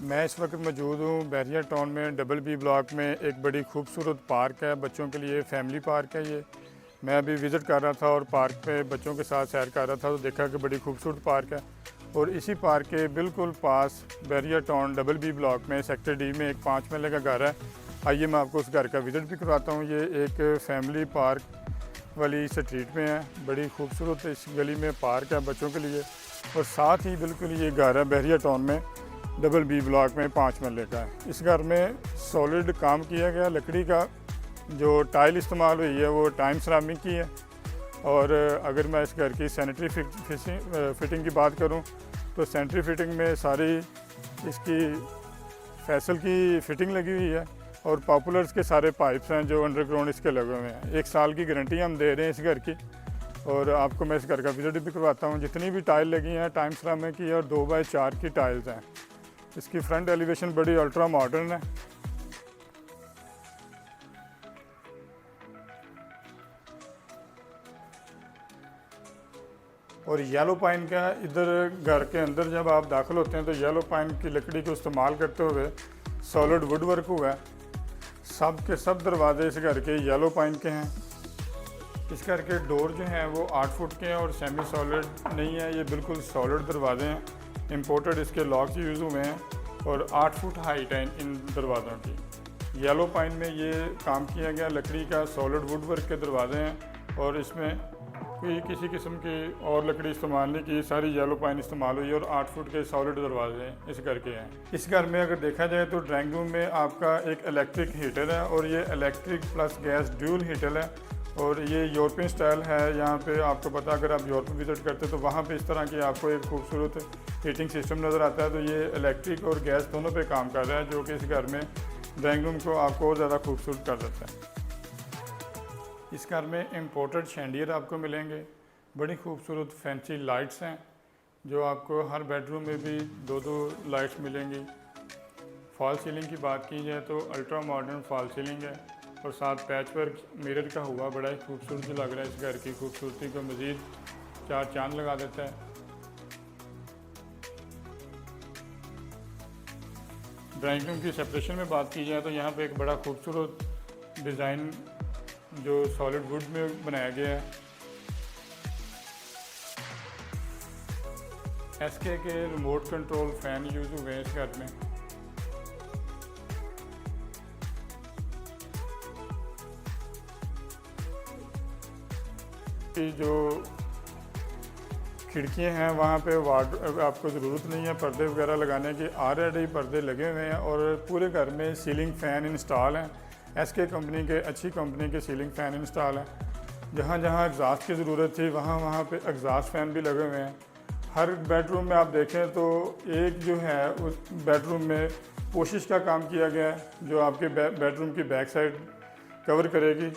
मैं इस वक्त मौजूद हूँ बैरिया टाउन में डबल बी ब्लॉक में। एक बड़ी खूबसूरत पार्क है बच्चों के लिए, फैमिली पार्क है ये। मैं अभी विज़िट कर रहा था और पार्क पे बच्चों के साथ सैर कर रहा था तो देखा कि बड़ी खूबसूरत पार्क है। और इसी पार्क के बिल्कुल पास Bairiya town double B block में सेक्टर डी में एक 5 महले का घर है। आइए मैं आपको उस घर का विज़िट भी करवाता हूँ। ये एक फैमिली पार्क वाली स्ट्रीट में है, बड़ी खूबसूरत इस गली में पार्क है बच्चों के लिए। और साथ ही बिल्कुल ये घर है बैरिया टाउन में डबल बी ब्लॉक में 5 महले का है। इस घर में सॉलिड काम किया गया, लकड़ी का जो टाइल इस्तेमाल हुई है वो टाइम सिरामिक की है। और अगर मैं इस घर की सैनिटरी फिटिंग की बात करूं तो सैनिटरी फिटिंग में सारी इसकी फैसल की फ़िटिंग लगी हुई है और पॉपुलर्स के सारे पाइप्स हैं जो अंडरग्राउंड इसके लगे हुए हैं। 1 साल की गारंटी हम दे रहे हैं इस घर की। और आपको मैं इस घर का विजिट भी करवाता हूँ। जितनी भी टाइल लगी हैं टाइम सिरामिक की और 2x4 की टाइल्स हैं। इसकी फ्रंट एलिवेशन बड़ी अल्ट्रा मॉडर्न है। और येलो पाइन का इधर घर के अंदर जब आप दाखिल होते हैं तो येलो पाइन की लकड़ी को इस्तेमाल करते हुए सॉलिड वुड वर्क हुआ है। सब के सब दरवाजे इस घर के येलो पाइन के हैं। इस घर के डोर जो हैं वो 8 फुट के हैं और सेमी सॉलिड नहीं है, ये बिल्कुल सॉलिड दरवाजे हैं। इंपोर्टेड इसके लॉक्स यूज़ हुए हैं और 8 फुट हाइट है इन दरवाज़ों की। येलो पाइन में ये काम किया गया, लकड़ी का सॉलिड वुड वर्क के दरवाजे हैं और इसमें कोई किसी किस्म की और लकड़ी इस्तेमाल नहीं की, सारी येलो पाइन इस्तेमाल हुई और 8 फुट के सॉलिड दरवाजे इस घर के हैं। इस घर में अगर देखा जाए तो ड्राइंग रूम में आपका एक इलेक्ट्रिक हीटर है और ये electric plus gas dual heater है और ये यूरोपियन स्टाइल है। यहाँ पे आपको पता, अगर आप यूरोप विज़िट करते तो वहाँ पे इस तरह की आपको एक खूबसूरत हीटिंग सिस्टम नज़र आता है। तो ये इलेक्ट्रिक और गैस दोनों पे काम कर रहा है जो कि इस घर में ड्राइंग रूम को आपको और ज़्यादा खूबसूरत कर देता है। इस घर में इम्पोर्टेड शैंडियर आपको मिलेंगे। बड़ी खूबसूरत फैंसी लाइट्स हैं जो आपको हर बेडरूम में भी 2-2 लाइट्स मिलेंगी। फॉल सीलिंग की बात की जाए तो अल्ट्रा मॉडर्न फॉल सीलिंग है और साथ पैच वर्क मिरर का हुआ बड़ा ही खूबसूरत लग रहा है। इस घर की खूबसूरती को मज़ीद 4 चांद लगा देता है। ड्राइंग रूम की सेपरेशन में बात की जाए तो यहाँ पे एक बड़ा खूबसूरत डिज़ाइन जो सॉलिड वुड में बनाया गया है। एसके के रिमोट कंट्रोल फ़ैन यूज़ हुए हैं इस घर में। की जो खिड़कियाँ हैं वहाँ पे आपको ज़रूरत नहीं है पर्दे वगैरह लगाने की, ऑलरेडी पर्दे लगे हुए हैं और पूरे घर में सीलिंग फ़ैन इंस्टॉल हैं। एसके कंपनी के, अच्छी कंपनी के सीलिंग फ़ैन इंस्टॉल हैं। जहाँ जहाँ एग्जॉस्ट की ज़रूरत थी वहाँ वहाँ पे एग्जॉस्ट फ़ैन भी लगे हुए हैं। हर बेडरूम में आप देखें तो एक जो है उस बेडरूम में पोशिश का काम किया गया है जो आपके बेडरूम की बैक साइड कवर करेगी।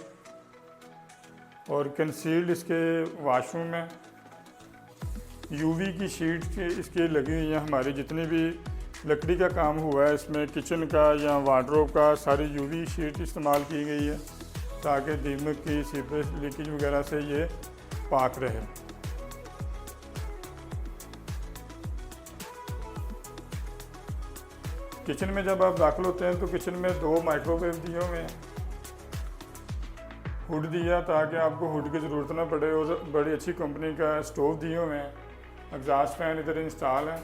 और कंसील्ड इसके वाशरूम है। यूवी की शीट के इसके लगी हुई हैं। हमारी जितनी भी लकड़ी का काम हुआ है इसमें किचन का या वार्डरोब का, सारी यूवी शीट इस्तेमाल की गई है ताकि दीमक की, सीपेज लीकेज वगैरह से ये पाक रहे। किचन में जब आप दाखिल होते हैं तो किचन में 2 माइक्रोवेव दिए हुए हैं। हुड दिया ताकि आपको हुड की ज़रूरत ना पड़े और बड़ी अच्छी कंपनी का स्टोव दिए हुए हैं। एग्जॉस्ट फैन इधर इंस्टॉल है।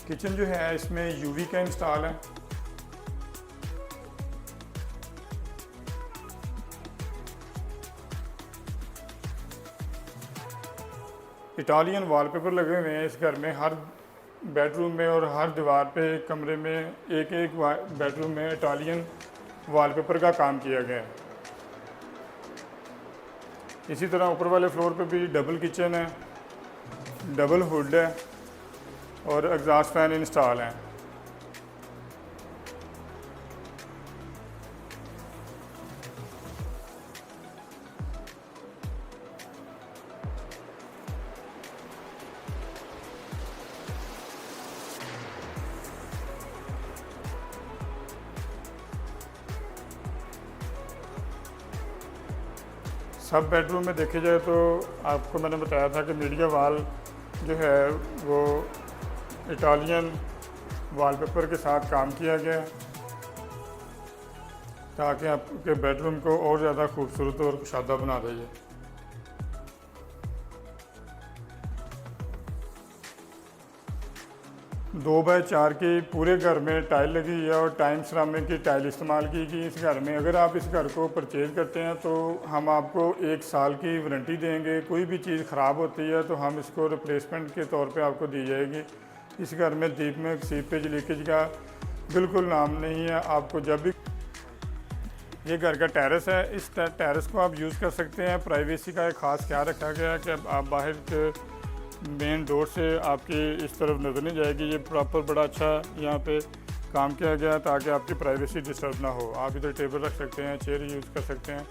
किचन जो है इसमें यूवी का इंस्टॉल है। इटालियन वॉलपेपर लगे हुए हैं इस घर में। हर बेडरूम में और हर दीवार पे कमरे में एक एक बेडरूम में इटालियन वॉलपेपर का काम किया गया है। इसी तरह ऊपर वाले फ्लोर पे भी डबल किचन है, डबल हुड है और एग्जॉस्ट फैन इंस्टॉल है। सब बेडरूम में देखे जाए तो आपको मैंने बताया था कि मीडिया वॉल जो है वो इटालियन वॉलपेपर के साथ काम किया गया है ताकि आपके बेडरूम को और ज़्यादा खूबसूरत और कुशादा बना दे। 2x4 की पूरे घर में टाइल लगी है और टाइम सिरामिक की टाइल इस्तेमाल की गई इस घर में। अगर आप इस घर को परचेज़ करते हैं तो हम आपको 1 साल की वारंटी देंगे। कोई भी चीज़ ख़राब होती है तो हम इसको रिप्लेसमेंट के तौर पे आपको दी जाएगी। इस घर में दीप में सीपेज लीकेज का बिल्कुल नाम नहीं है। आपको जब भी ये घर का टेरेस है, इस टेरेस को आप यूज़ कर सकते हैं। प्राइवेसी का एक ख़ास ख्याल रखा गया है कि आप बाहर के मेन डोर से आपकी इस तरफ नज़र नहीं जाएगी। ये प्रॉपर बड़ा अच्छा यहाँ पे काम किया गया ताकि आपकी प्राइवेसी डिस्टर्ब ना हो। आप इधर टेबल रख सकते हैं, चेयर यूज़ कर सकते हैं।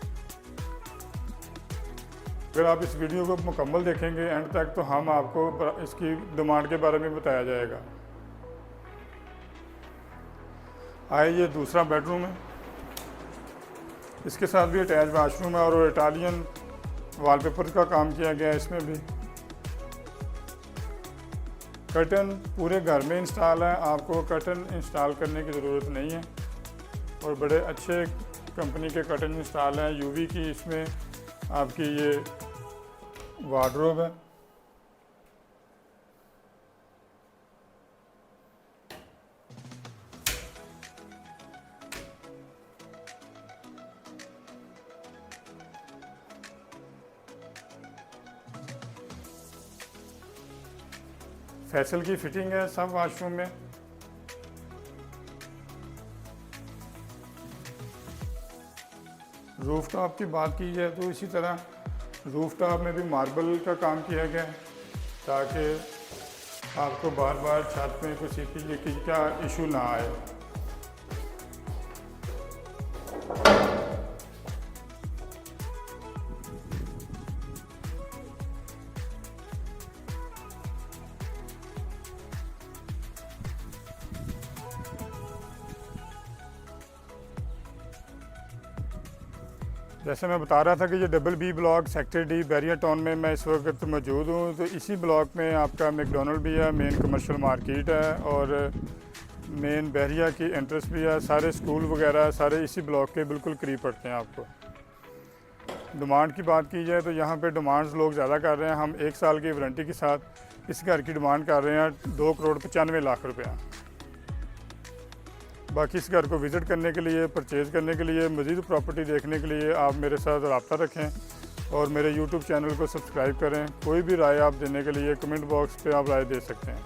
अगर आप इस वीडियो को मुकम्मल देखेंगे एंड तक तो हम आपको इसकी डिमांड के बारे में बताया जाएगा। आइए, ये दूसरा बेडरूम है, इसके साथ भी अटैच वाशरूम है और इटालियन वॉलपेपर का काम किया गया है। इसमें भी कर्टन पूरे घर में इंस्टॉल है, आपको कर्टन इंस्टॉल करने की ज़रूरत नहीं है और बड़े अच्छे कंपनी के कर्टन इंस्टॉल हैं। यूवी की इसमें आपकी ये वार्डरोब है। फैसल की फिटिंग है सब वाशरूम में। रूफ टॉप की बात की जाए तो इसी तरह रूफ टॉप में भी मार्बल का काम किया गया है ताकि आपको बार बार छत में कोई सीपी लीकेज का इशू ना आए। जैसे मैं बता रहा था कि ये double B block sector D barrier town में मैं इस वक्त मौजूद हूँ। तो इसी ब्लॉक में आपका मैकडोनल्ड भी है, मेन कमर्शियल मार्केट है और मेन बैरिया की एंट्रेंस भी है। सारे स्कूल वगैरह सारे इसी ब्लॉक के बिल्कुल करीब पड़ते हैं आपको। डिमांड की बात की जाए तो यहाँ पे डिमांड्स लोग ज़्यादा कर रहे हैं। हम 1 साल की वारंटी के साथ इस घर की डिमांड कर रहे हैं 2,95,00,000 रुपया। बाकी इस घर को विज़िट करने के लिए, परचेज़ करने के लिए, मज़ीद प्रॉपर्टी देखने के लिए आप मेरे साथ रब्ता रखें और मेरे YouTube चैनल को सब्सक्राइब करें। कोई भी राय आप देने के लिए कमेंट बॉक्स पे आप राय दे सकते हैं।